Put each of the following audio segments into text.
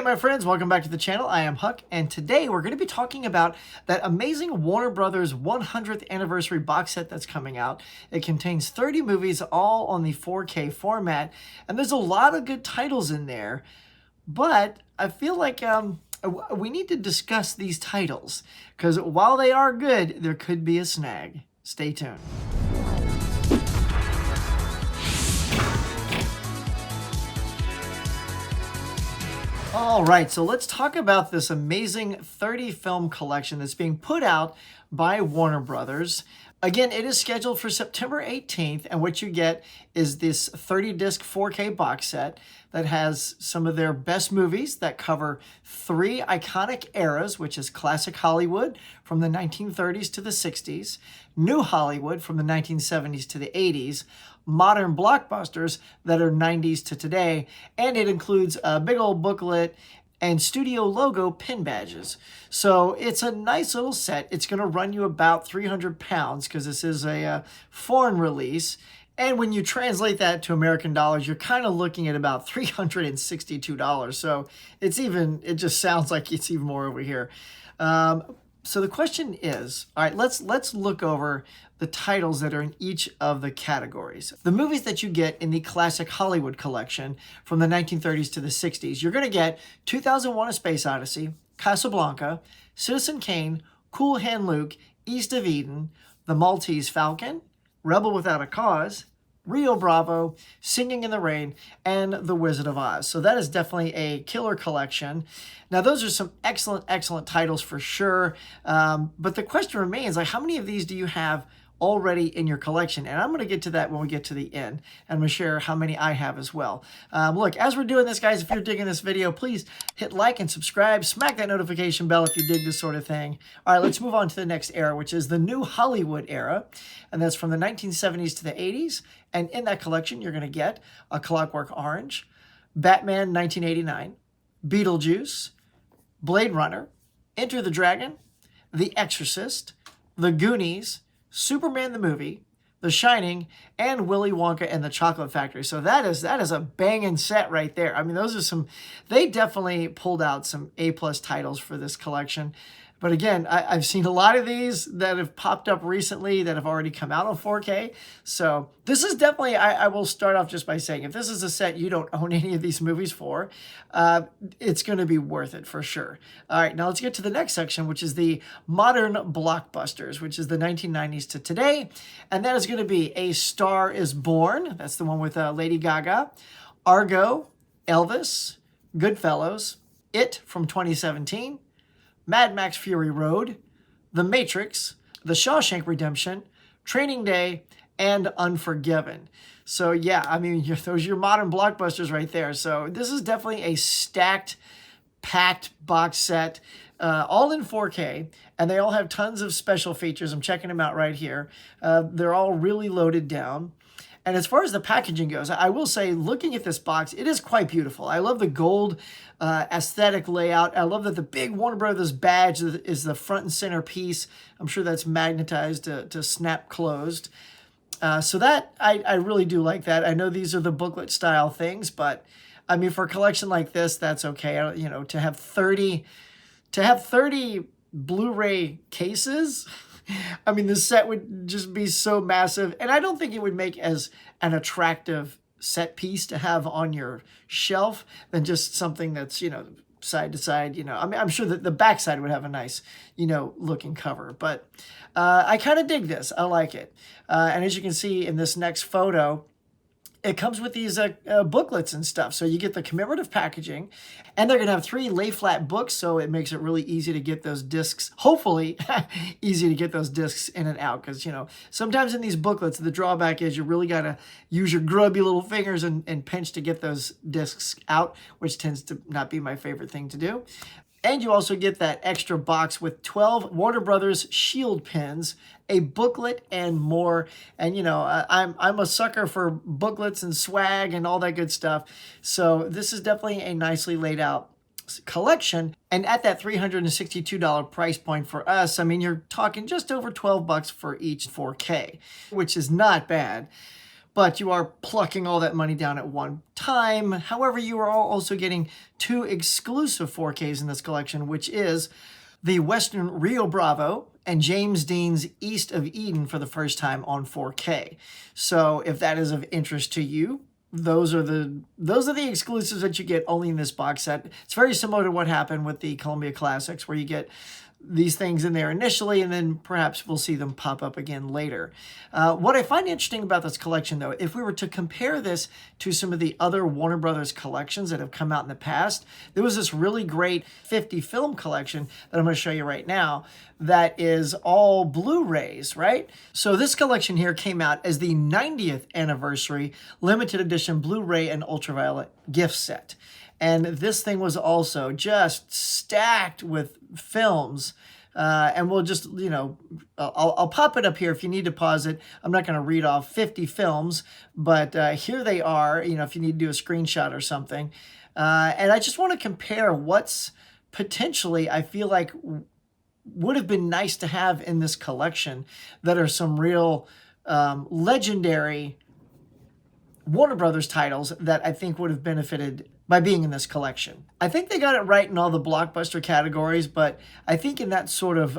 my friends, welcome back to the channel. I am Huck, and today we're going to be talking about that amazing Warner Brothers 100th anniversary box set that's coming out. It contains 30 movies, all on the 4K format, and there's a lot of good titles in there, but I feel like we need to discuss these titles, because while they are good, there could be a snag. Stay tuned. All right, so let's talk about this amazing 30 film collection that's being put out by Warner Brothers. Again, it is scheduled for September 18th, and what you get is this 30-disc 4K box set that has some of their best movies that cover 3 iconic eras, which is classic Hollywood from the 1930s to the 60s, new Hollywood from the 1970s to the 80s, modern blockbusters that are 90s to today, and it includes a big old booklet and studio logo pin badges. So it's a nice little set. It's going to run you about 300 pounds because this is a foreign release. And when you translate that to American dollars, you're kind of looking at about $362. So it just sounds like it's even more over here. So the question is, all right, let's look over the titles that are in each of the categories. The movies that you get in the classic Hollywood collection from the 1930s to the 60s, you're going to get 2001: A Space Odyssey, Casablanca, Citizen Kane, Cool Hand Luke, East of Eden, The Maltese Falcon, Rebel Without a Cause, Rio Bravo, Singing in the Rain, and The Wizard of Oz. So that is definitely a killer collection. Now, those are some excellent titles for sure. But the question remains, like, how many of these do you have already in your collection? And I'm going to get to that when we get to the end. I'm going to share how many I have as well. Look, as we're doing this, guys, if you're digging this video, please hit like and subscribe. Smack that notification bell if you dig this sort of thing. All right, let's move on to the next era, which is the new Hollywood era. And that's from the 1970s to the 80s. And in that collection, you're going to get A Clockwork Orange, Batman 1989, Beetlejuice, Blade Runner, Enter the Dragon, The Exorcist, The Goonies, Superman the Movie, The Shining, and Willy Wonka and the Chocolate Factory. So that is a banging set right there. I mean, those are they definitely pulled out some A+ titles for this collection. But again, I've seen a lot of these that have popped up recently that have already come out on 4K. So this is definitely, I will start off just by saying, if this is a set you don't own any of these movies for, it's going to be worth it for sure. All right, now let's get to the next section, which is the modern blockbusters, which is the 1990s to today. And that is going to be A Star is Born. That's the one with Lady Gaga. Argo, Elvis, Goodfellas, It from 2017, Mad Max Fury Road, The Matrix, The Shawshank Redemption, Training Day, and Unforgiven. So yeah, I mean, those are your modern blockbusters right there. So this is definitely a stacked, packed box set, all in 4K, and they all have tons of special features. I'm checking them out right here. They're all really loaded down. And as far as the packaging goes, I will say, looking at this box, it is quite beautiful. I love the gold aesthetic layout. I love that the big Warner Brothers badge is the front and center piece. I'm sure that's magnetized to snap closed. So that, I really do like that. I know these are the booklet style things, but I mean, for a collection like this, that's okay. You know, to have 30 Blu-ray cases, I mean, the set would just be so massive, and I don't think it would make as an attractive set piece to have on your shelf than just something that's, you know, side to side. You know, I mean, I'm sure that the backside would have a nice, you know, looking cover, but I kind of dig this. I like it. And as you can see in this next photo, it comes with these booklets and stuff. So you get the commemorative packaging, and they're going to have 3 lay-flat books, so it makes it really easy to get those discs, hopefully easy to get those discs in and out, because, you know, sometimes in these booklets, the drawback is you really got to use your grubby little fingers and pinch to get those discs out, which tends to not be my favorite thing to do. And you also get that extra box with 12 Warner Brothers Shield pins, a booklet, and more. And, you know, I'm a sucker for booklets and swag and all that good stuff. So this is definitely a nicely laid out collection. And at that $362 price point for us, I mean, you're talking just over $12 for each 4K, which is not bad. but you are plucking all that money down at one time. However, you are also getting 2 exclusive 4Ks in this collection, which is the Western Rio Bravo and James Dean's East of Eden for the first time on 4K. So if that is of interest to you, those are the exclusives that you get only in this box set. It's very similar to what happened with the Columbia Classics, where you get these things in there initially, and then perhaps we'll see them pop up again later. What I find interesting about this collection, though, if we were to compare this to some of the other Warner Brothers collections that have come out in the past, there was this really great 50 film collection that I'm going to show you right now that is all Blu-rays, right? So this collection here came out as the 90th anniversary limited edition Blu-ray and ultraviolet gift set. And this thing was also just stacked with films. And we'll just, I'll pop it up here if you need to pause it. I'm not going to read off 50 films, but here they are, if you need to do a screenshot or something. And I just want to compare what's potentially, I feel like, would have been nice to have in this collection that are some real legendary Warner Brothers titles that I think would have benefited by being in this collection. I think they got it right in all the Blockbuster categories, but I think in that sort of,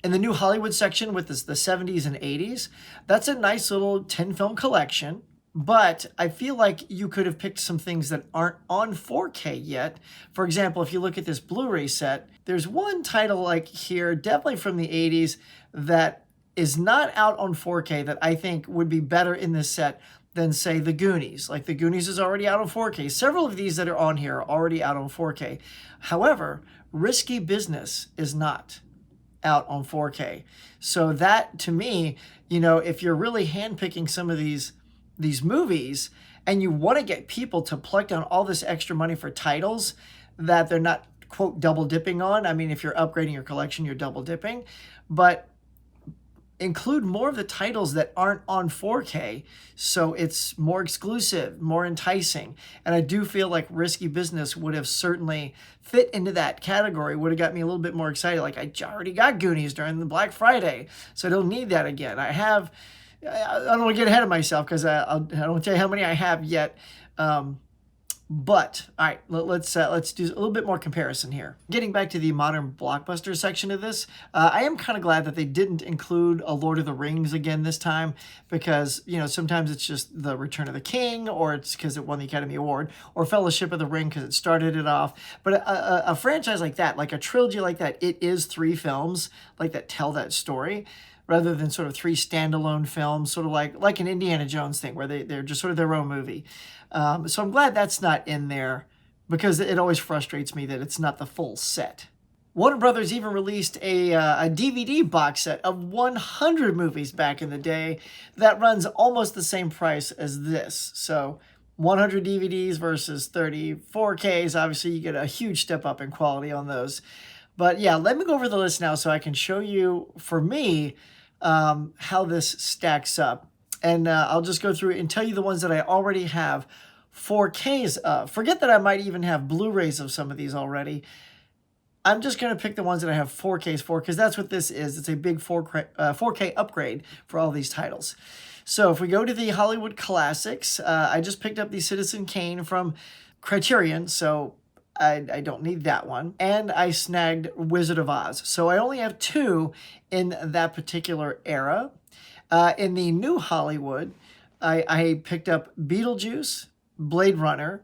in the New Hollywood section with the 70s and 80s, that's a nice little 10-film collection. But I feel like you could have picked some things that aren't on 4K yet. For example, if you look at this Blu-ray set, there's one title like here, definitely from the 80s, that is not out on 4K that I think would be better in this set than, say, The Goonies. Like, The Goonies is already out on 4K. Several of these that are on here are already out on 4K. However, Risky Business is not out on 4K. So that, to me, if you're really handpicking some of these movies and you want to get people to pluck down all this extra money for titles that they're not, quote, double dipping on. I mean, if you're upgrading your collection, you're double dipping. But include more of the titles that aren't on 4K, so it's more exclusive, more enticing. And I do feel like Risky Business would have certainly fit into that category, would have got me a little bit more excited. Like, I already got Goonies during the Black Friday, so I don't need that again. I don't want to get ahead of myself because I don't tell you how many I have yet. But all right, let's do a little bit more comparison here. Getting back to the modern Blockbuster section of this, I am kind of glad that they didn't include a Lord of the Rings again this time, because sometimes it's just the Return of the King, or it's because it won the Academy Award, or Fellowship of the Ring because it started it off. But a franchise like that, like a trilogy like that, it is 3 films like that tell that story, rather than sort of 3 standalone films, sort of like an Indiana Jones thing, where they're just sort of their own movie. So I'm glad that's not in there, because it always frustrates me that it's not the full set. Warner Brothers even released a DVD box set of 100 movies back in the day that runs almost the same price as this. So 100 DVDs versus 30 4Ks, obviously you get a huge step up in quality on those. But yeah, let me go over the list now so I can show you, for me, how this stacks up. And I'll just go through and tell you the ones that I already have 4Ks of. Forget that I might even have Blu-rays of some of these already. I'm just going to pick the ones that I have 4Ks for, because that's what this is. It's a big 4K upgrade for all these titles. So if we go to the Hollywood Classics, I just picked up the Citizen Kane from Criterion, so I don't need that one. And I snagged Wizard of Oz. So I only have 2 in that particular era. In the New Hollywood, I picked up Beetlejuice, Blade Runner,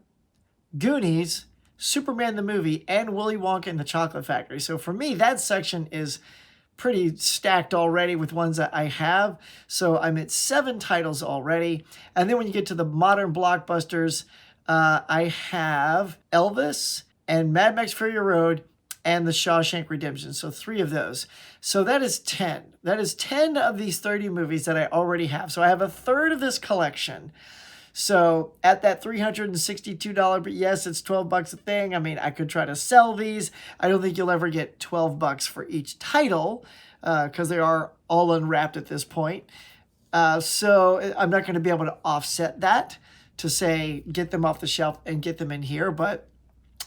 Goonies, Superman the movie, and Willy Wonka and the Chocolate Factory. So for me, that section is pretty stacked already with ones that I have. So I'm at 7 titles already. And then when you get to the modern blockbusters, I have Elvis and Mad Max Fury Road and the Shawshank Redemption. So 3 of those. So that is 10. That is 10 of these 30 movies that I already have. So I have a third of this collection. So at that $362, but yes, it's $12 a thing. I mean, I could try to sell these. I don't think you'll ever get $12 for each title, because they are all unwrapped at this point. So I'm not going to be able to offset that to say, get them off the shelf and get them in here. But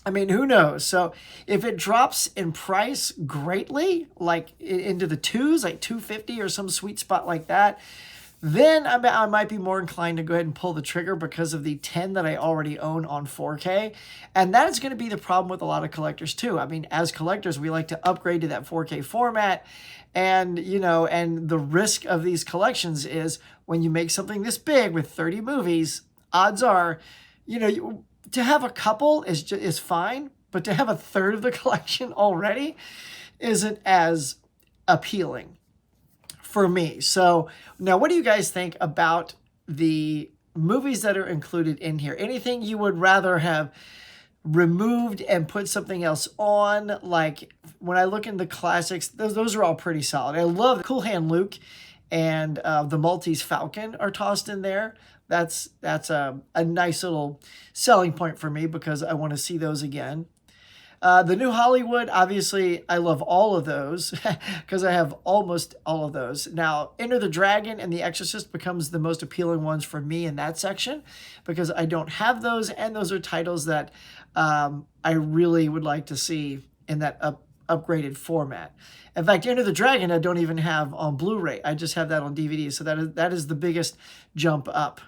I mean, who knows? So if it drops in price greatly, like into the 2s, like $250 or some sweet spot like that, then I might be more inclined to go ahead and pull the trigger because of the 10 that I already own on 4K. And that is going to be the problem with a lot of collectors too. I mean, as collectors, we like to upgrade to that 4K format. And, and the risk of these collections is when you make something this big with 30 movies, odds are, to have a couple is fine, but to have a third of the collection already isn't as appealing for me. So now, what do you guys think about the movies that are included in here? Anything you would rather have removed and put something else on? Like when I look in the classics, those are all pretty solid. I love Cool Hand Luke and the Maltese Falcon are tossed in there. That's a nice little selling point for me because I want to see those again. The New Hollywood, obviously, I love all of those because I have almost all of those. Now, Enter the Dragon and The Exorcist becomes the most appealing ones for me in that section because I don't have those, and those are titles that I really would like to see in that upgraded format. In fact, Enter the Dragon I don't even have on Blu-ray. I just have that on DVD, so that is the biggest jump up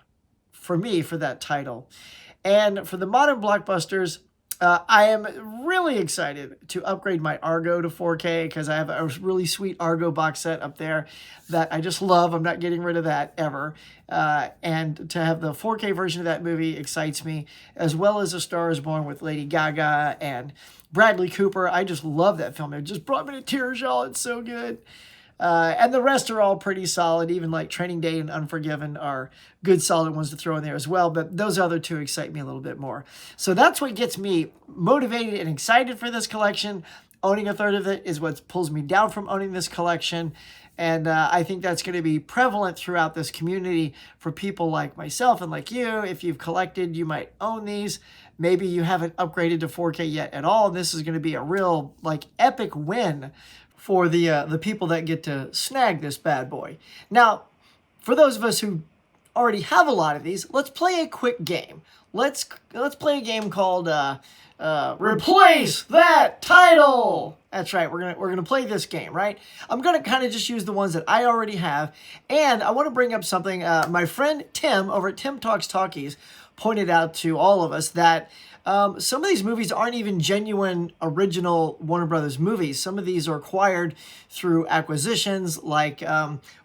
for me for that title. And for the modern blockbusters, I am really excited to upgrade my Argo to 4K because I have a really sweet Argo box set up there that I just love. I'm not getting rid of that ever. And to have the 4K version of that movie excites me, as well as A Star is Born with Lady Gaga and Bradley Cooper. I just love that film. It just brought me to tears, y'all. It's so good. And the rest are all pretty solid. Even like Training Day and Unforgiven are good, solid ones to throw in there as well. But those other two excite me a little bit more. So that's what gets me motivated and excited for this collection. Owning a third of it is what pulls me down from owning this collection. And I think that's going to be prevalent throughout this community for people like myself and like you. If you've collected, you might own these. Maybe you haven't upgraded to 4K yet at all. This is going to be a real epic win for the people that get to snag this bad boy. Now, for those of us who already have a lot of these, let's play a quick game. Let's play a game called Replace That Title. That's right. We're gonna play this game, right? I'm gonna kind of just use the ones that I already have, and I want to bring up something. My friend Tim over at Tim Talks Talkies pointed out to all of us that some of these movies aren't even genuine original Warner Brothers movies. Some of these are acquired through acquisitions like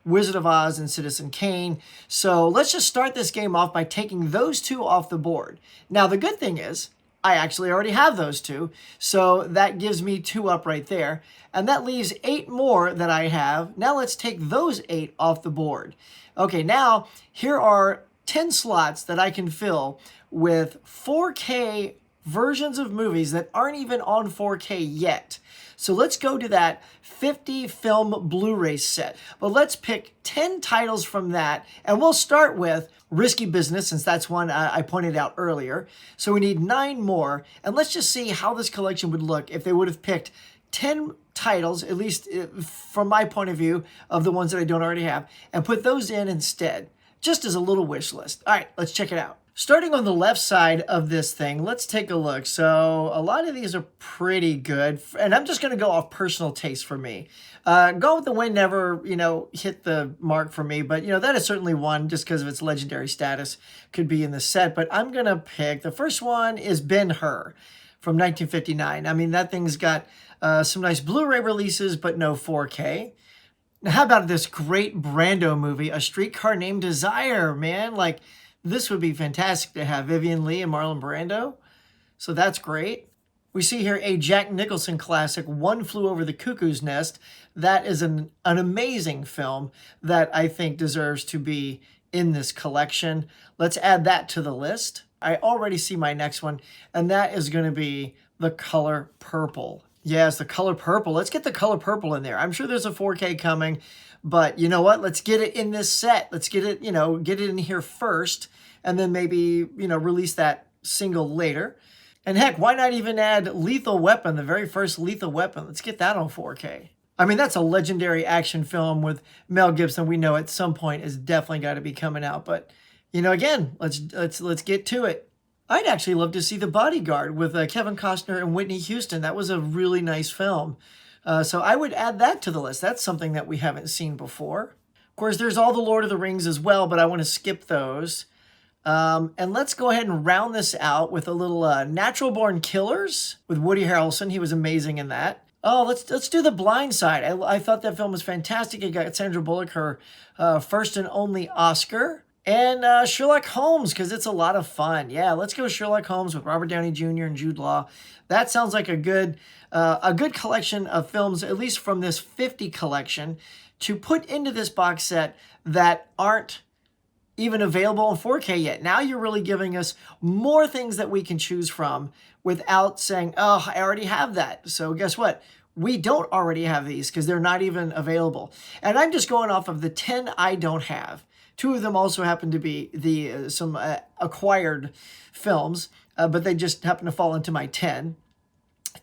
Wizard of Oz and Citizen Kane. So let's just start this game off by taking those two off the board. Now, the good thing is I actually already have those two. So that gives me 2 up right there. And that leaves 8 more that I have. Now let's take those 8 off the board. Okay, now here are 10 slots that I can fill with 4K versions of movies that aren't even on 4K yet. So let's go to that 50 film Blu-ray set. But let's pick 10 titles from that, and we'll start with Risky Business, since that's one I pointed out earlier. So we need 9 more, and let's just see how this collection would look if they would have picked 10 titles, at least from my point of view, of the ones that I don't already have, and put those in instead, just as a little wish list. All right, let's check it out. Starting on the left side of this thing, let's take a look. So a lot of these are pretty good, and I'm just going to go off personal taste for me. Gone with the Wind never, hit the mark for me, but, that is certainly one just because of its legendary status could be in the set. But I'm going to pick, the first one is Ben-Hur from 1959. I mean, that thing's got some nice Blu-ray releases, but no 4K. Now, how about this great Brando movie, A Streetcar Named Desire, man? This would be fantastic to have Vivian Leigh and Marlon Brando. So that's great. We see here a Jack Nicholson classic, One Flew Over the Cuckoo's Nest. That is an amazing film that I think deserves to be in this collection. Let's add that to the list. I already see my next one, and that is going to be The Color Purple. Yes, The Color Purple. Let's get The Color Purple in there. I'm sure there's a 4K coming, but you know what? Let's get it in this set. Let's get it, get it in here first, and then maybe, release that single later. And heck, why not even add Lethal Weapon, the very first Lethal Weapon? Let's get that on 4K. I mean, that's a legendary action film with Mel Gibson. We know at some point is definitely got to be coming out. But, again, let's get to it. I'd actually love to see The Bodyguard with Kevin Costner and Whitney Houston. That was a really nice film. So I would add that to the list. That's something that we haven't seen before. course, there's all the Lord of the Rings as well, but I want to skip those. And let's go ahead and round this out with a little Natural Born Killers with Woody Harrelson. He was amazing in that. Oh, let's do The Blind Side. I thought that film was fantastic. It got Sandra Bullock her first and only Oscar. And Sherlock Holmes, because it's a lot of fun. Yeah, let's go Sherlock Holmes with Robert Downey Jr. and Jude Law. That sounds like a good collection of films, at least from this 50 collection, to put into this box set that aren't even available in 4K yet. Now you're really giving us more things that we can choose from without saying, oh, I already have that. So guess what? We don't already have these because they're not even available. And I'm just going off of the 10 I don't have. 2 of them also happen to be some acquired films, but they just happen to fall into my 10.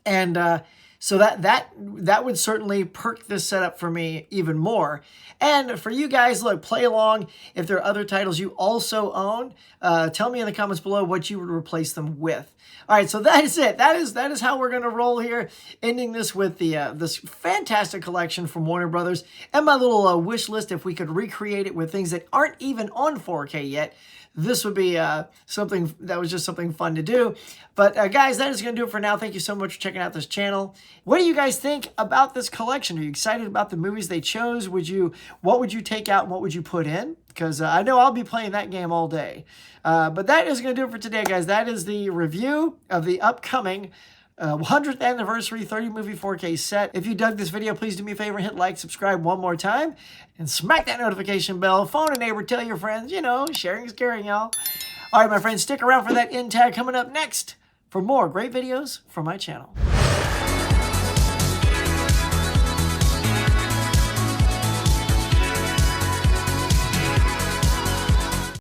And so that would certainly perk this setup for me even more. And for you guys, look, play along. If there are other titles you also own, tell me in the comments below what you would replace them with. All right, so that is it. That is how we're going to roll here, ending this with this fantastic collection from Warner Brothers and my little wish list. If we could recreate it with things that aren't even on 4K yet, this would be something that was just something fun to do. But guys, that is going to do it for now. Thank you so much for checking out this channel. What do you guys think about this collection? Are you excited about the movies they chose? What would you take out and what would you put in? Because I know I'll be playing that game all day. But that is going to do it for today, guys. That is the review of the upcoming 100th anniversary 30 movie 4K set. If you dug this video, please do me a favor, hit like, subscribe one more time, and smack that notification bell. Phone a neighbor, tell your friends, you know, sharing is caring, y'all. All right, my friends, stick around for that end tag coming up next for more great videos from my channel.